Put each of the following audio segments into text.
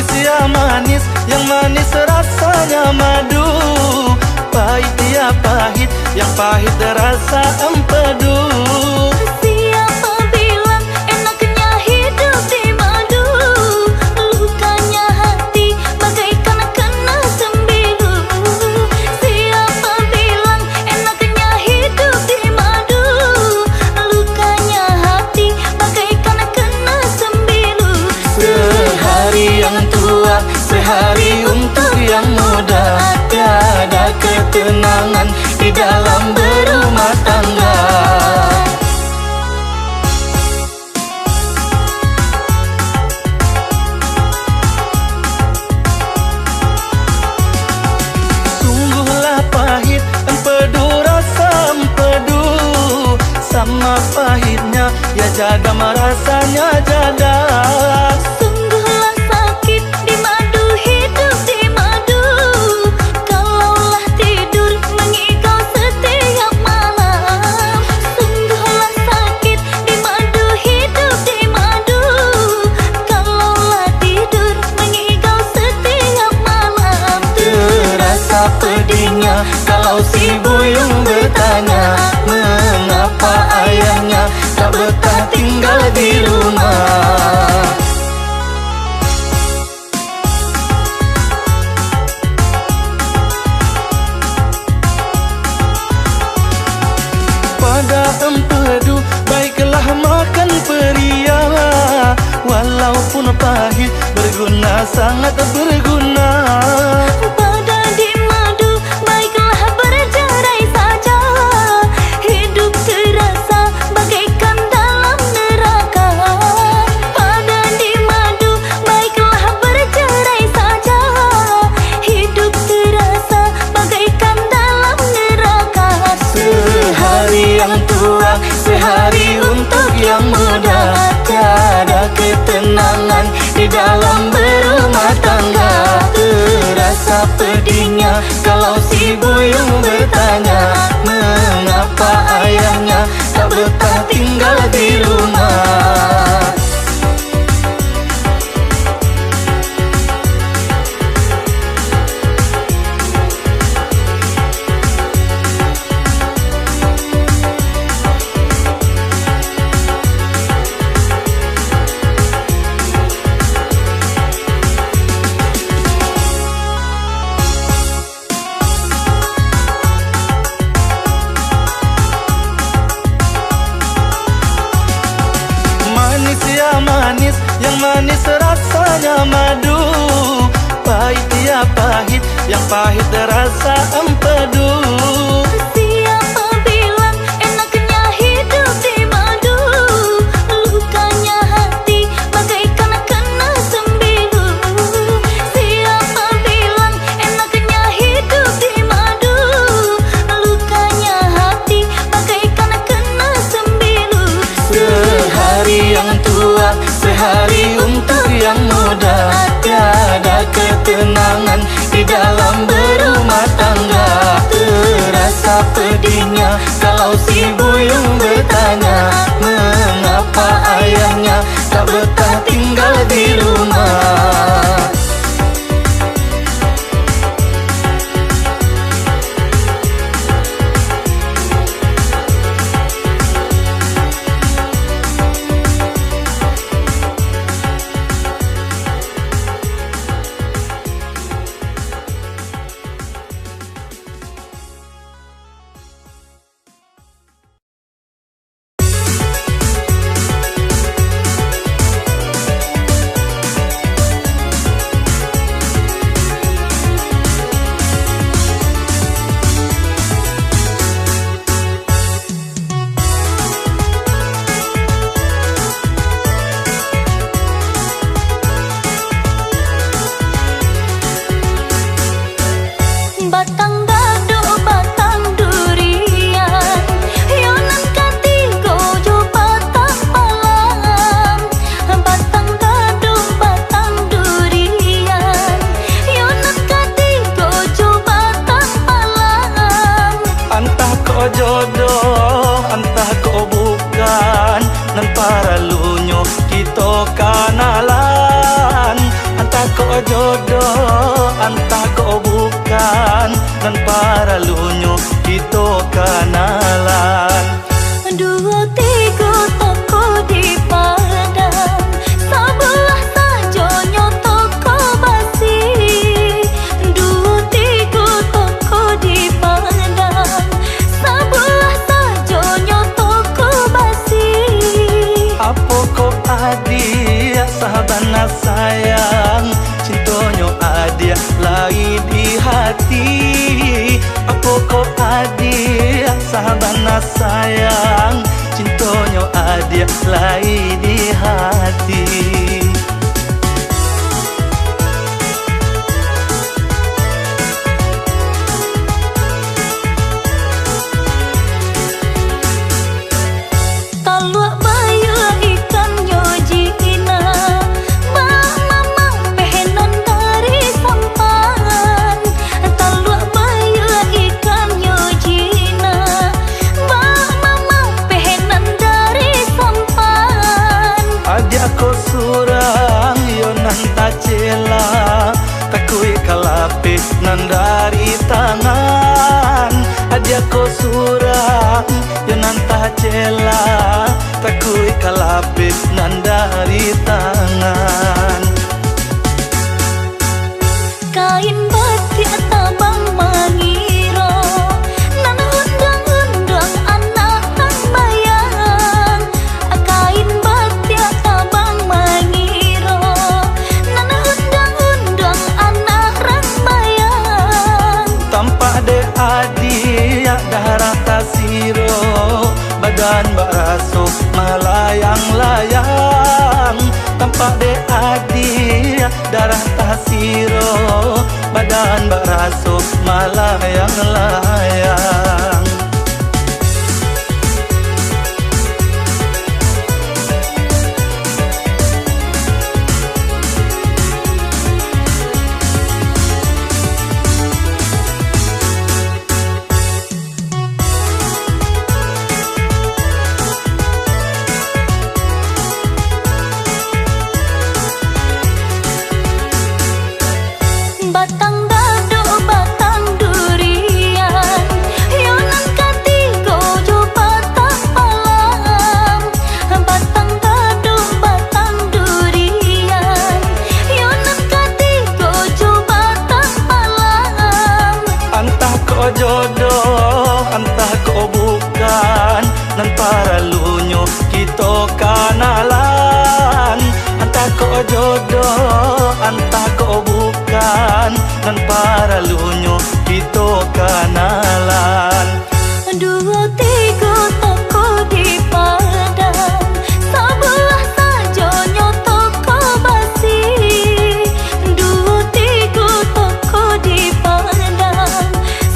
Manis ya manis, yang manis rasanya madu. Pahit ya pahit, yang pahit rasa empedu. Siapa bilang enaknya hidup di madu? Lukanya hati bagaikan kena sembilu. Siapa bilang enaknya hidup di madu? Lukanya hati bagaikan kena sembilu. Sehari yang tua, sehari untuk yang muda. Tiada ketenangan di dalam berumah tangga. Sungguhlah pahit empedu rasa empedu. Sama pahitnya ya jaga rasanya jada. Sungguhlah sakit di madu, hidup di madu. Kalaulah tidur mengigau setiap malam. Sungguhlah sakit di madu, hidup di madu. Kalaulah tidur mengigau setiap malam. Terasa pedihnya kalau si buyung bertanya, mengapa ayahnya tak betah tinggal di rumah. Pada empedu baiklah makan peria. Walaupun pahit berguna, sangat berguna. Pada di madu baiklah bercerai saja. Hidup terasa bagaikan dalam neraka. Pada di madu baiklah bercerai saja. Hidup terasa bagaikan dalam neraka. Sehari yang tua, sehari untuk yang muda. Tiada ketenangan di dalam berumah tangga. Terasa pedihnya kalau si buyung bertanya, mengapa ayahnya tak betah tinggal di rumah. Manis ya manis, yang manis rasanya madu. Pahit ya pahit, yang pahit rasa empedu. Siapa bilang enaknya hidup di madu? Lukanya hati bagaikan kena sembilu. Siapa bilang enaknya hidup di madu? Lukanya hati bagaikan kena sembilu. Sehari yang tua, sehari untuk yang muda. Tiada ketenangan di dalam berumah tangga. Terasa pedihnya kalau si buyung bertanya, mengapa ayahnya tak betah tinggal di rumah. nan para lunyo kita kenalan. Dua tiga toko di Padang, sebelah sajonyo toko basi. Dua tiga toko di Padang, sebelah sajonyo toko basi. Apa kau adia sahabana sayang, cintonyo adia lai di hati. Apa kau adia sahabana sayang, cintonyo adia lai di hati. Talua bayu ikan nyojina, mamang pehenan dari sampan. Talua bayu ikan nyojina, mamang pehenan dari sampan. Adia ko surang yo nan tacela, takui kalape nan dari tangan. Adia ko surang yo nan tacela, takui kalape nan dari tangan. Kain batik tabang mangiro, nan undang-undang anak kang bayang. Kain batik tabang mangiro, nan undang-undang anak rang bayang. Tampak de adia darah tasiro, badan baraso melayang-layang. Tampak de adia darah tasiro, badan baraso melayang-layang. Batang dado batang durian, yonan katigo jo batang palang. Batang dado batang durian, yonan katigo jo batang palang. Entah kau jodoh, entah kau bukan, nan para lunyo kita kenalan. Entah kau jodoh, entah kau bukan, nan para lunyo kita kenalan. Dua tiga toko di Padang, sebelah sajonyo toko basi. Dua tiga toko di Padang,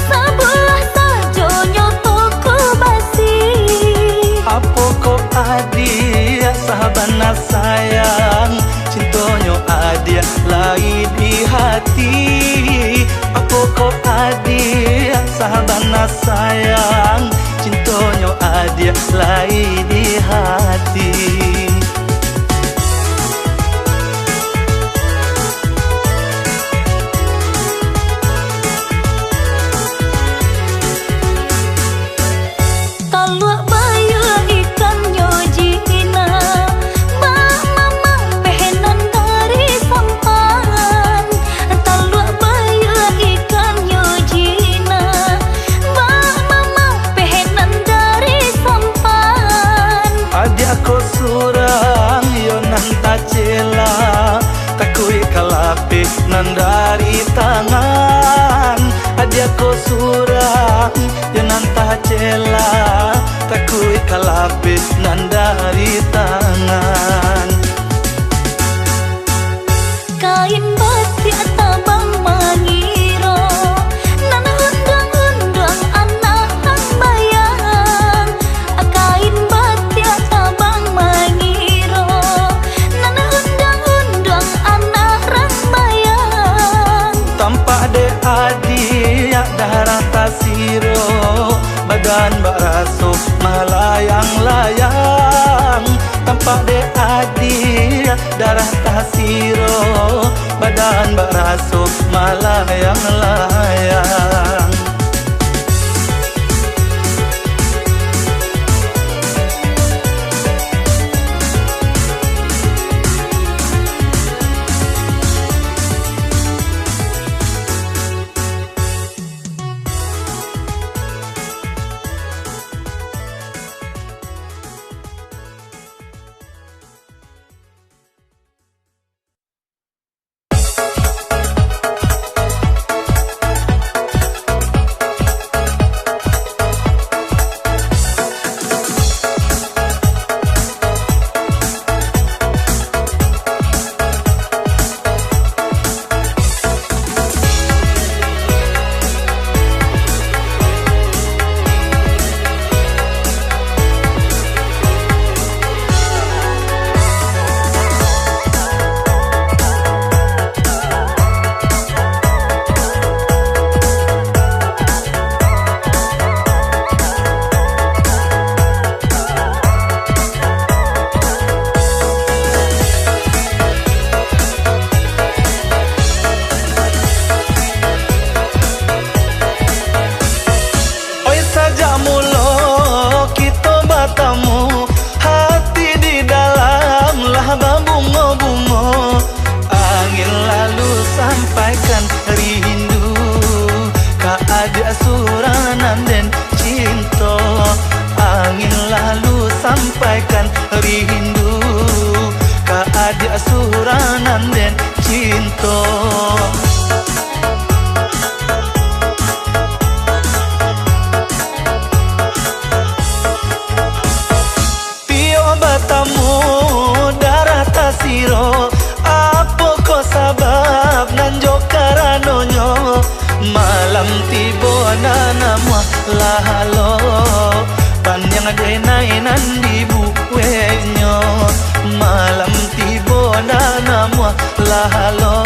sebelah sajonyo toko basi. Apa kau adia sahabana sayang, cintonyo adia lai di hati. Apa kau adia sahabana sayang, cintonyo adia lai di hati. Talua bayu ikan nyojina, mamang pehenan dari sampan. Talua bayu ikan nyojina, mamang pehenan dari sampan. Adia ko surang yo nan tacela, takui kalape nan dari tangan. Adia ko surang yo nan tacela, takui kalape nan dari tangan. Kain batik tabang mangiro, nan undang-undang anak kang bayang. Kain batik tabang mangiro, nan undang-undang anak rang bayang. Tampak de adia darah tasiro, badan baraso melayang-layang. Tampak de adia darah tasiro, badan baraso melayang-layang. sampaikan rindu ka adik suranan dan cinta. Angin lalu sampaikan rindu ka adik suranan dan cinta. Pio batamu darah tasiro, apa ko sabab nanjo karanonyo. Malam tiba nama lahalo, panjang denai nan dibuwenyo. Malam tiba nama lahalo,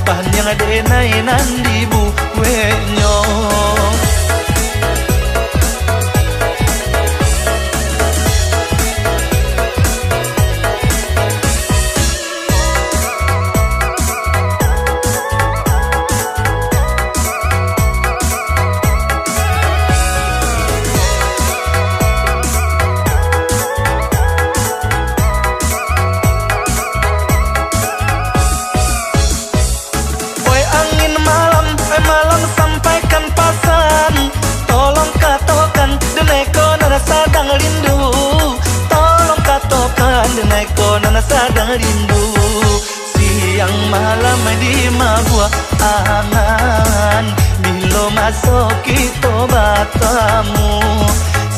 panjang denai nan dibuwenyo. Malam sampaikan pasan, tolong katakan deneko nana sadang rindu. Tolong katakan deneko nana sadang rindu. Siang malam di mabuah angan, bila masuk kita batamu.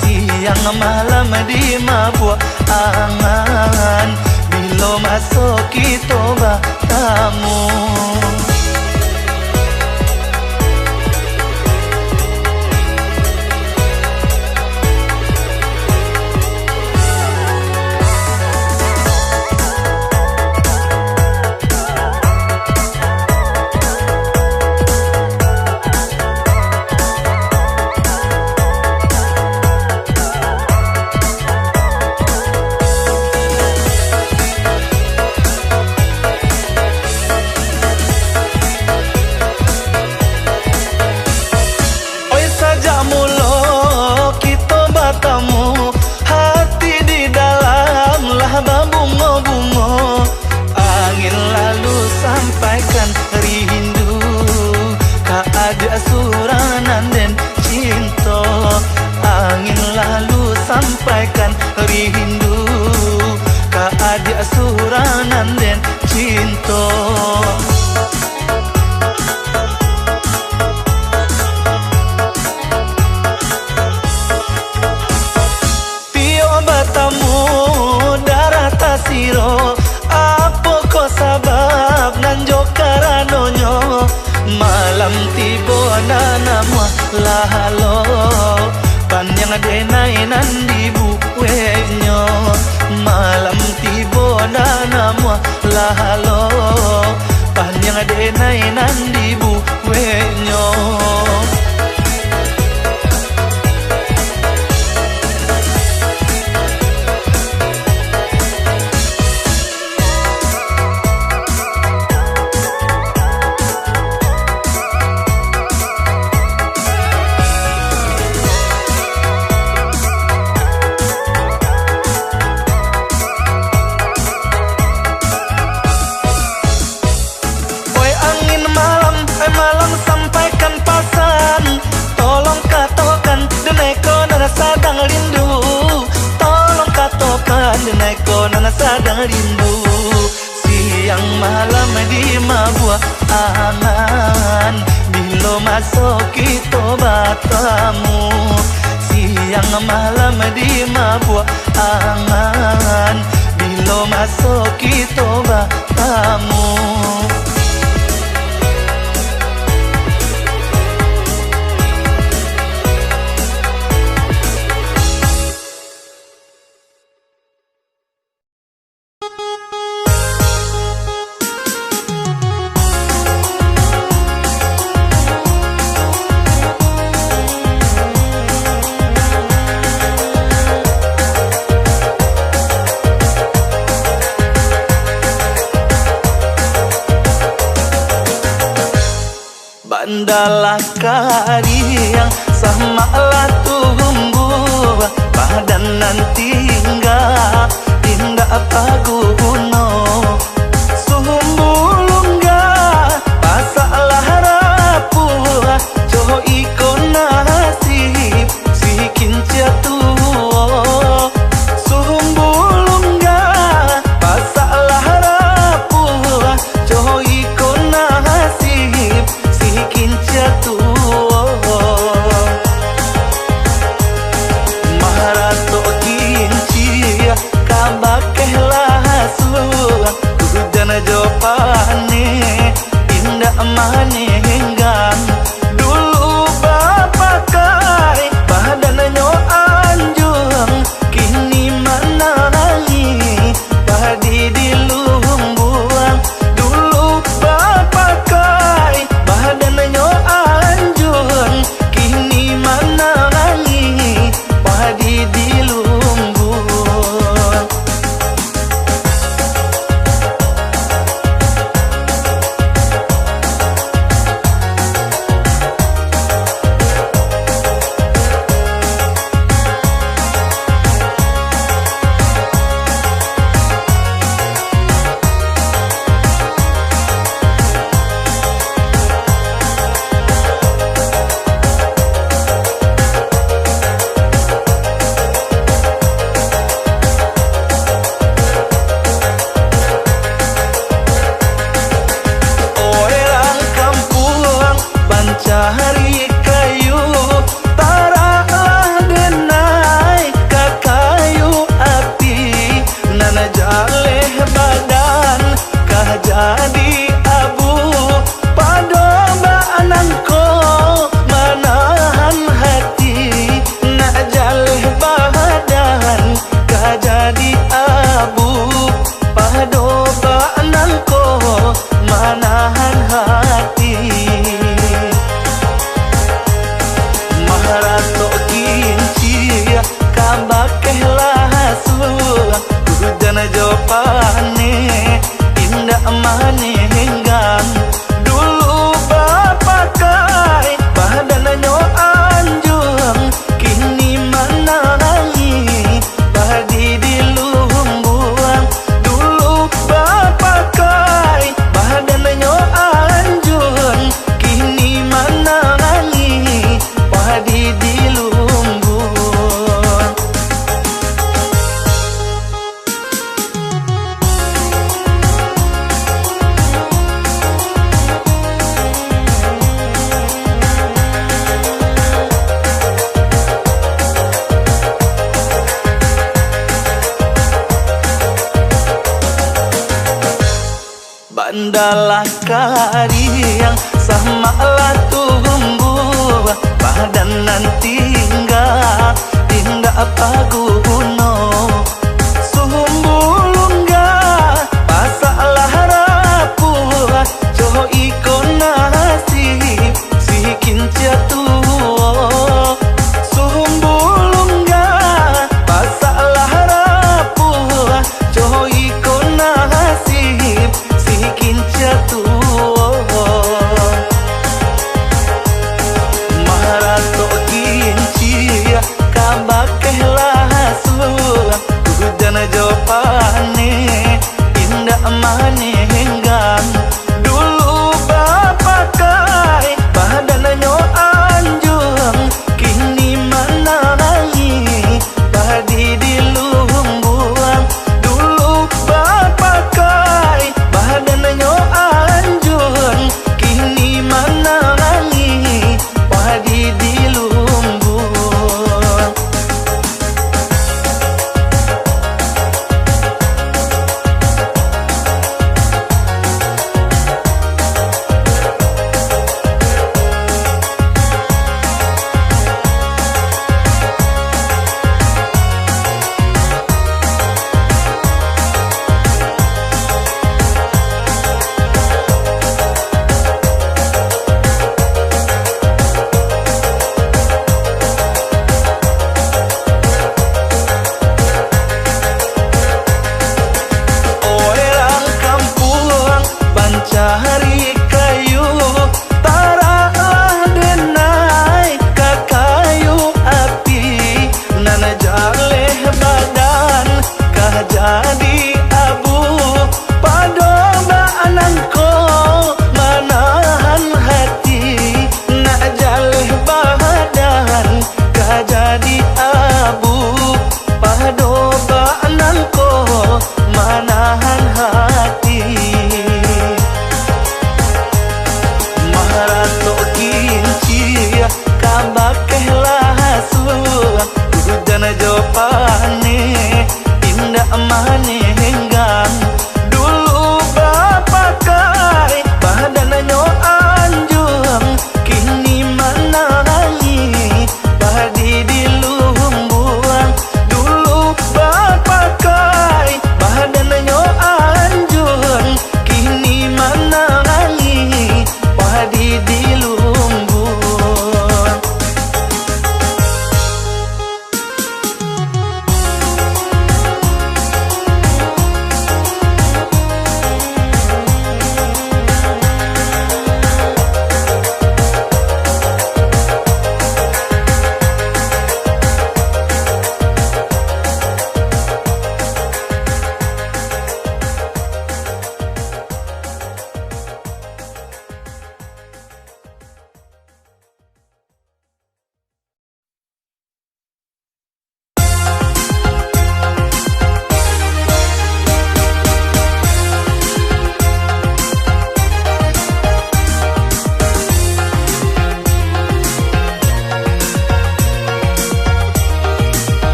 Siang malam di mabuah angan, bila masuk kita batamu. Hati di dalam lah bunga-bunga. Angin lalu sampaikan rindu ka adik suranan dan cinta. Angin lalu sampaikan rindu ka adik suranan dan cinta. Batamu darah tasiro, apa ko sabab nanjo karanonyo. Malam tiba nama lahalo, panjang denai nan dibuwenyo. Malam tiba nama lahalo, panjang denai nan dibuwenyo. Malam sampaikan pasan, tolong katakan deneko nana sadang rindu. Tolong katakan deneko nana sadang rindu. Siang malam di mabuah angan, bila masuk kita batamu. Siang malam di mabuah angan, bila masuk kita batamu. Bandalah kariang sama tumbuh badan nanti tindak apa guna sumbulungga jopane indah manenggang dulu bapak kai badannya anjung kini manangi padi di lumbung dulu bapak kai badannya anjung kini manangi padi di lumbung. Cari kayu taralah denai ka kayu api nana jaleh badan kah jadi abu padoba anangko manahan hati nak jaleh badan kah jadi abu padoba anangko manahan hati. Maharato kinci kabakeh lasu hujan jopane indah manenggang dulu bapak kai badannya anjung kini manangi padi di lumbung dulu bapak kai badannya anjung kini manangi padi di lumbung. Bandalah kariang sama lah tumbuh badan nanti tinggal apa guno sumbulungga pasalah rapuh coho ikon nasib si kinca tuo sumbulungga pasalah rapuh coho ikon nasib si kinca tuo. Maharato kinci kabakeh lasu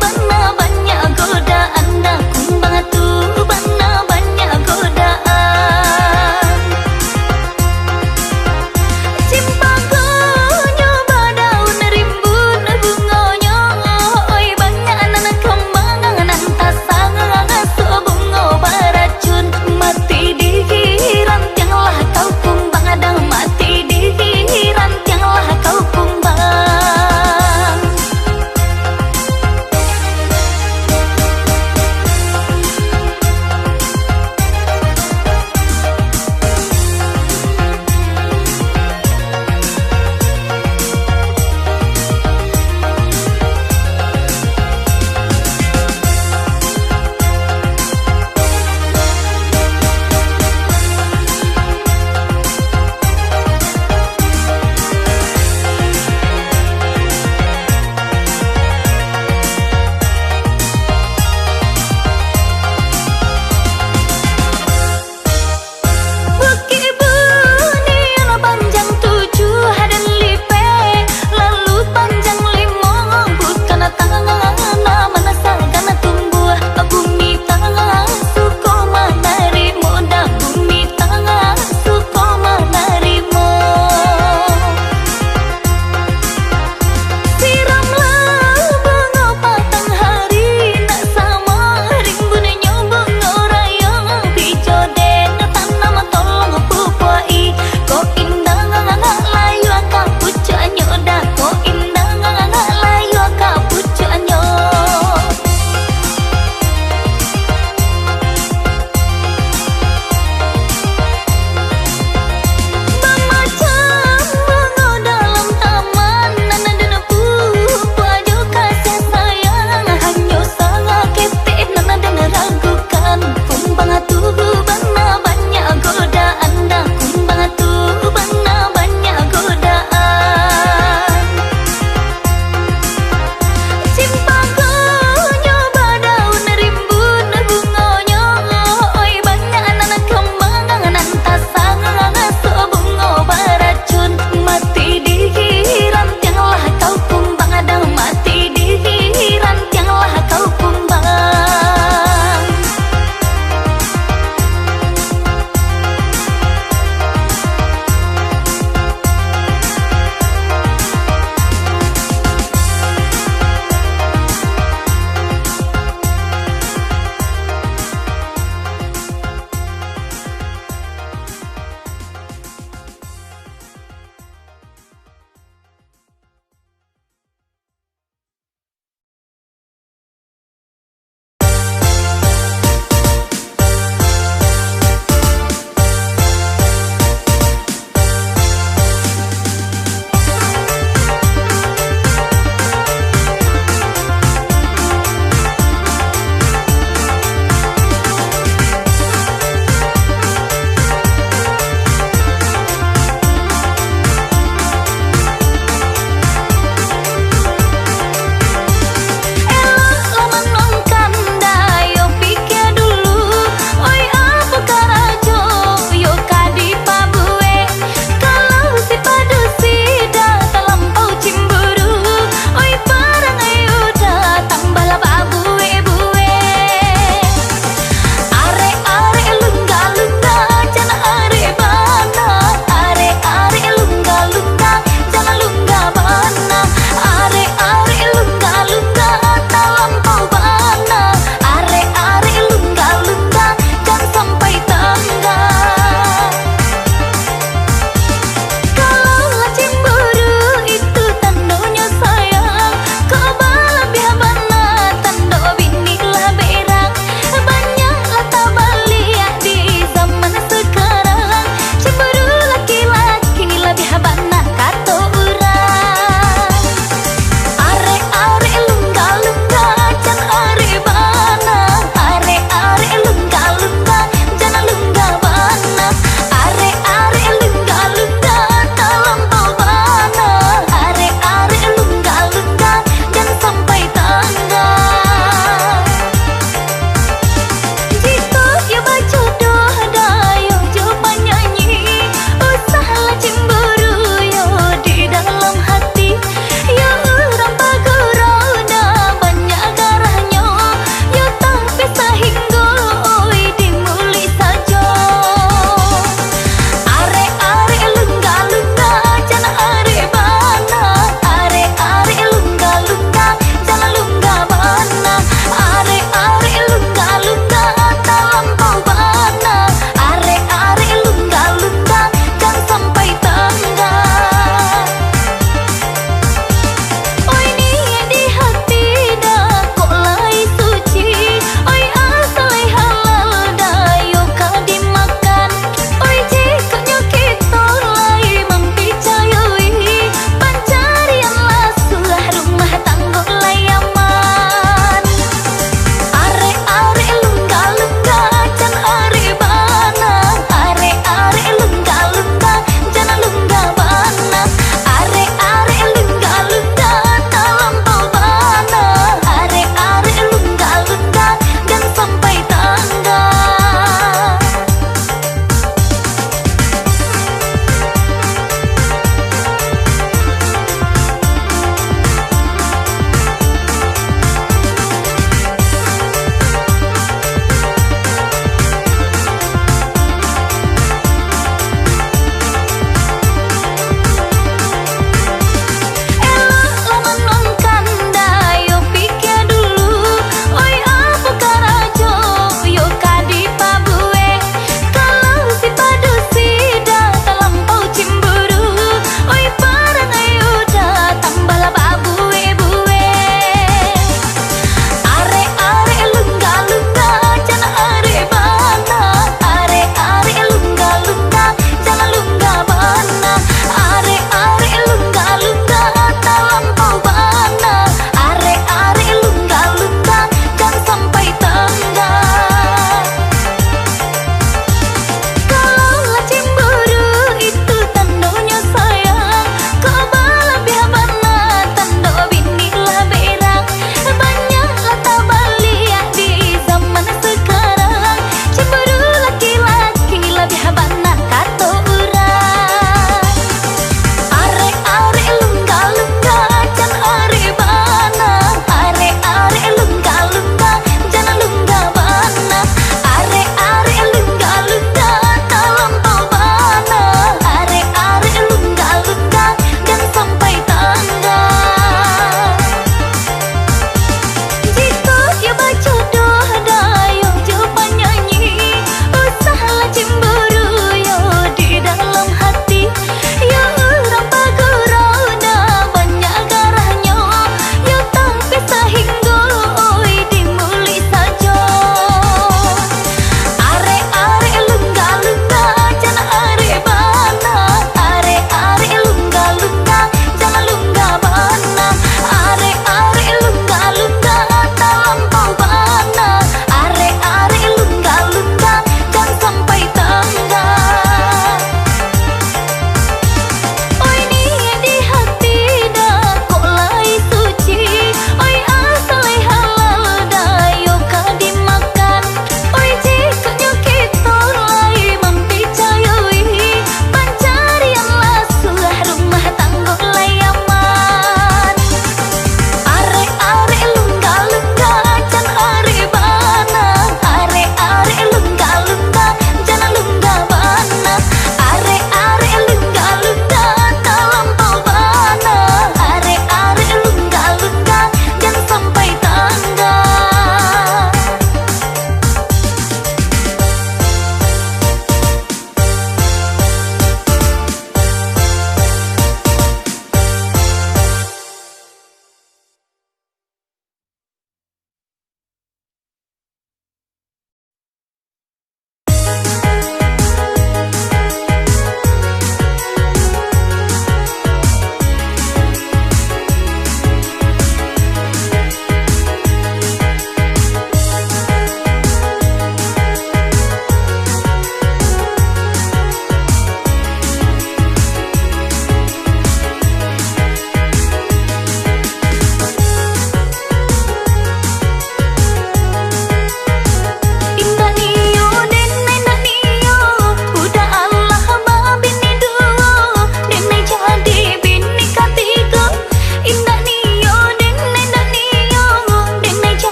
bana banyak godaan dah kumbang tu bana banyak godaan Cimpagonyo badaun rimbun bungonyo oi banyak anak kembang nan tasang ngasuh bungo beracun mati di rantiang lah kau kumbang adang mati di rantiang lah kau kumbang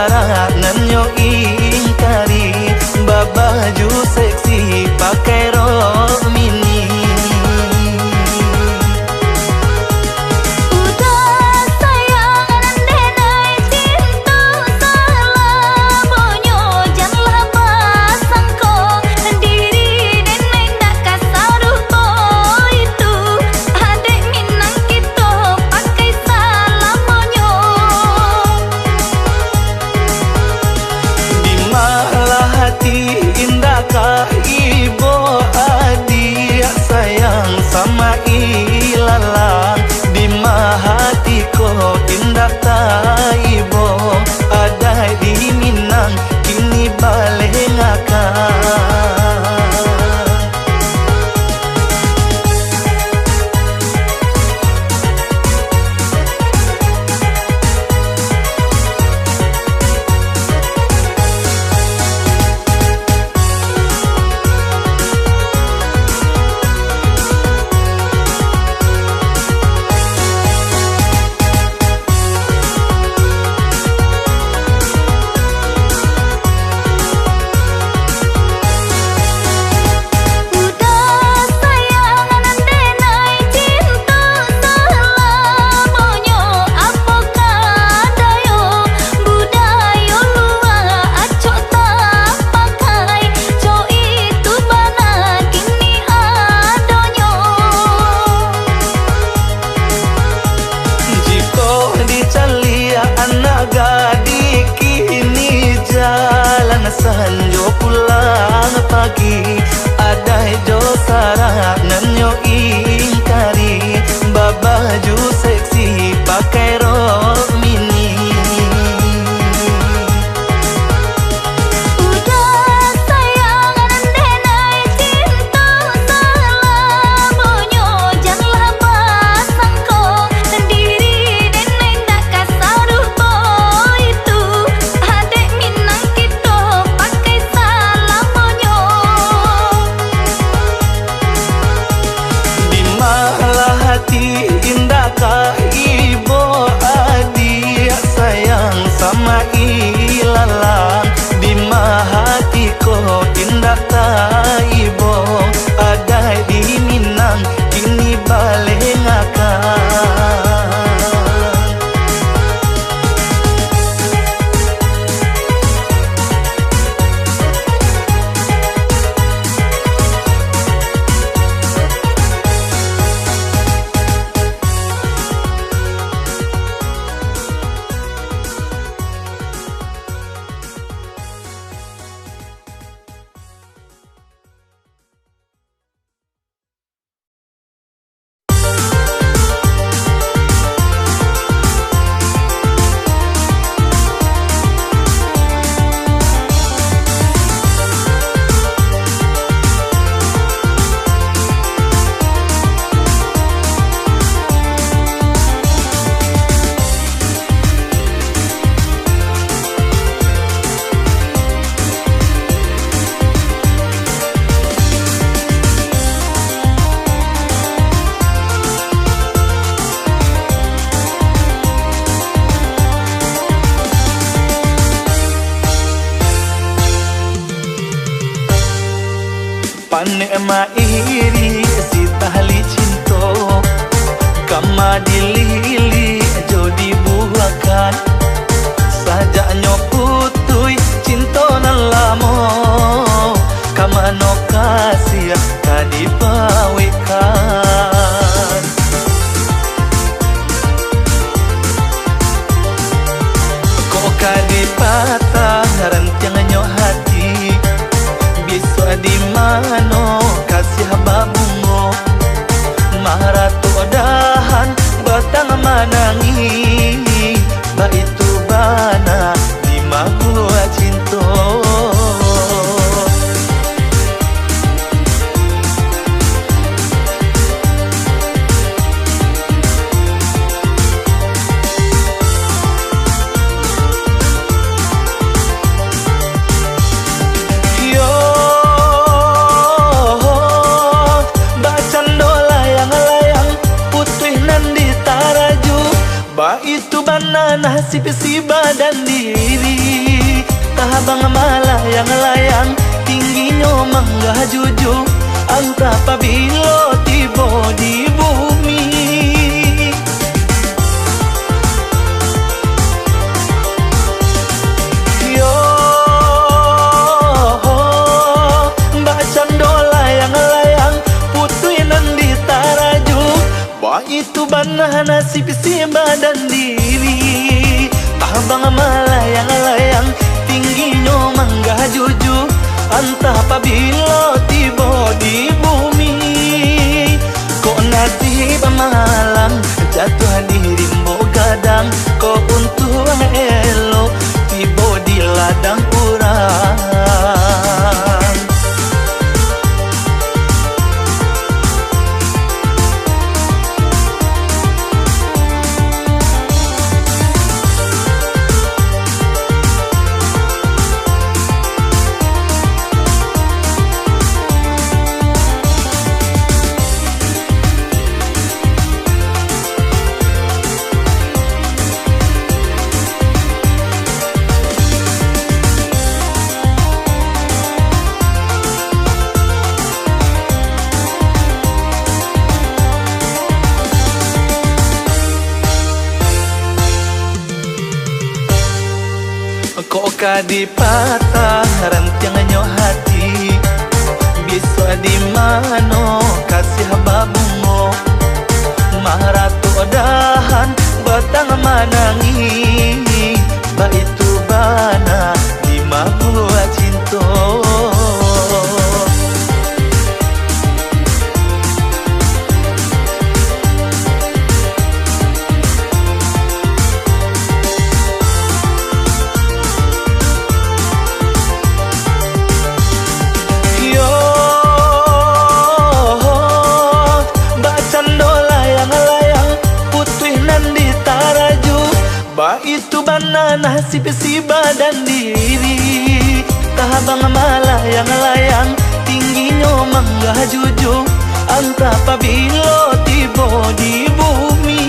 sarangan yo ingkari, babaju seksi pakai rok mini. Udah sayang denai cinta selamonyo, janganlah pasangko diri neneng dak kasaruh po itu. Adek minang kita pakai salamonyo. Di malah hati indahkah ibu adik sayang sama ilalang. Di malah hati ko indah tak ibu ada di Minang kini balik ngakak. Udah sayang denai cinta selamonyo, apakah dayo budayo luar acok tak pakai, co itu bana kini adonyo. Jika dicalia anak gadis kini jalan sanjo pulang pagi, ada jo sarangan yo ingkari, babaju seksi pakai rok mini. Udah sayang denai cinta selamonyo, janganlah pasangko diri neneng dak kasaruh po itu. Adek minang kita pakai salamonyo. Di malah hati indahkah ibu adik sayang sama ilalang. Di malah hati ko indah tak ibu ada di Minang kini balik ngakak. Panek ma iri si tahli cinto, kama dilili jodi buakan, sajaknya putui cinto nan lamo, kama no kasih kadipawikan. Kok kadipatah rantianganyo hati, besok di mano kasih babungo, maratu dahan batang manangi, ba itu bana di magua cinto. Ba itu bana nasib si badan diri. jujur anta pabilo tiba di bumi. Yo mbak cando layang-layang putuinan di taraju, bah itu banah nasib si badan diri. Abang melayang-layang tingginya mangga jujur antah pabilo tiba di bumi. Kok nasib malang jatuh di rimbo gadang, kok untung elo tiba di ladang urang. Kok kadipatah rantiangannya hati, bisa di mano kasih babungo, maratu dahan batang manangi, ba itu bana di mahua cinta. Bah itu bana nasib si badan diri. Tahabang melayang-layang tingginya mangga jujur antah pabilo tiba di bumi.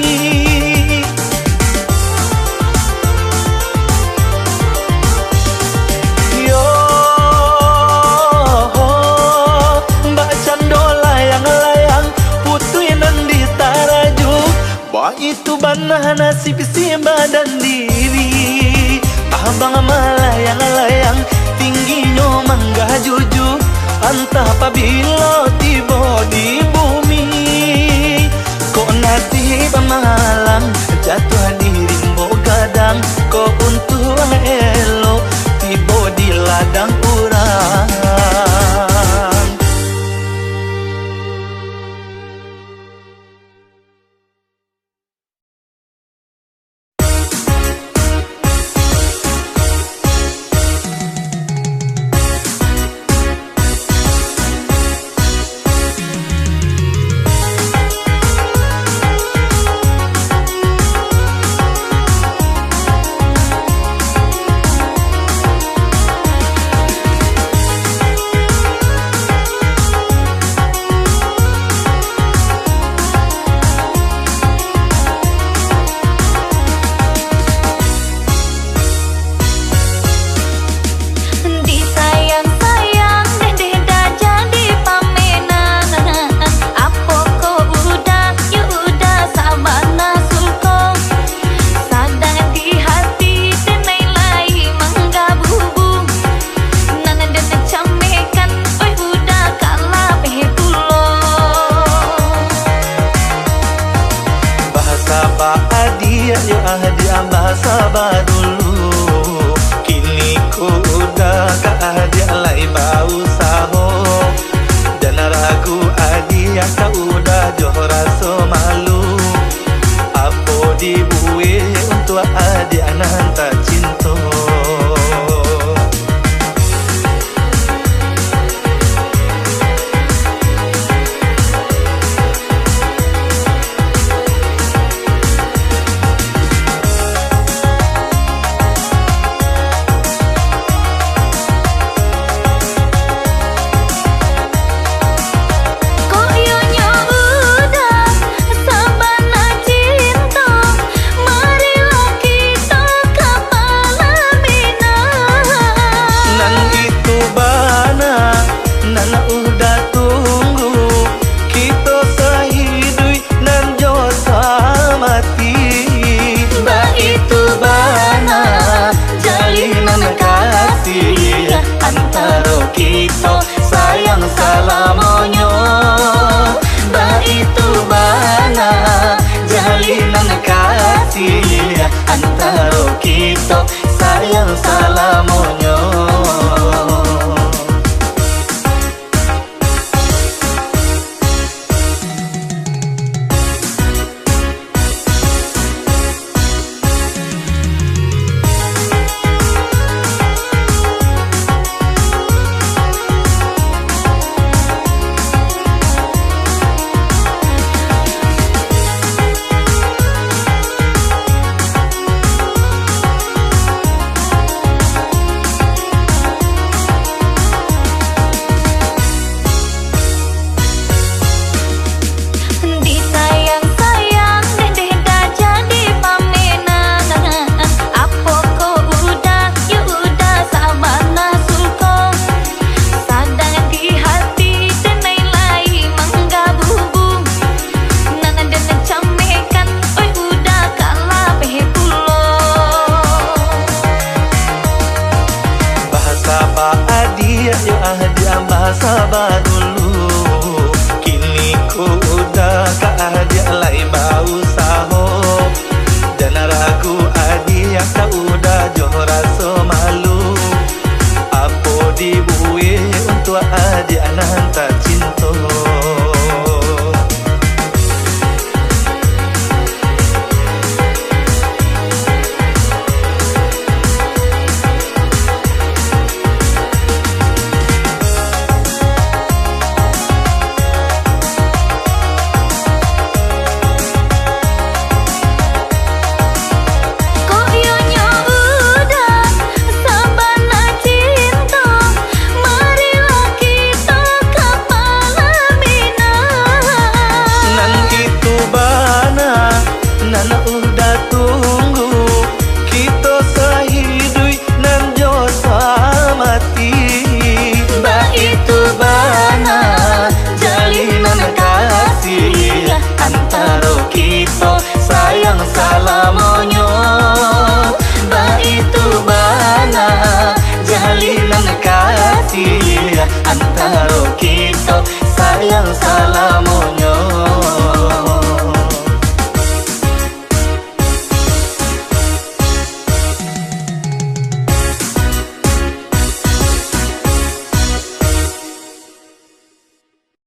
Yo mbak cando layang-layang putuinan di taraju, bah itu banah nasib si badan diri. Abang melayang-layang tingginya mangga jujur antah pabilo tiba di bumi. Kok nasib malang jatuh di rimbo gadang, kok untung elo tiba di ladang urang. Dia bahasa dulu, kini ku udah dia lai bau saho, dan ragu adia kau udah johor rasa malu. Apa dibuat untuk adia nanta cinta. Kapa adia yo ahdi ambasa badul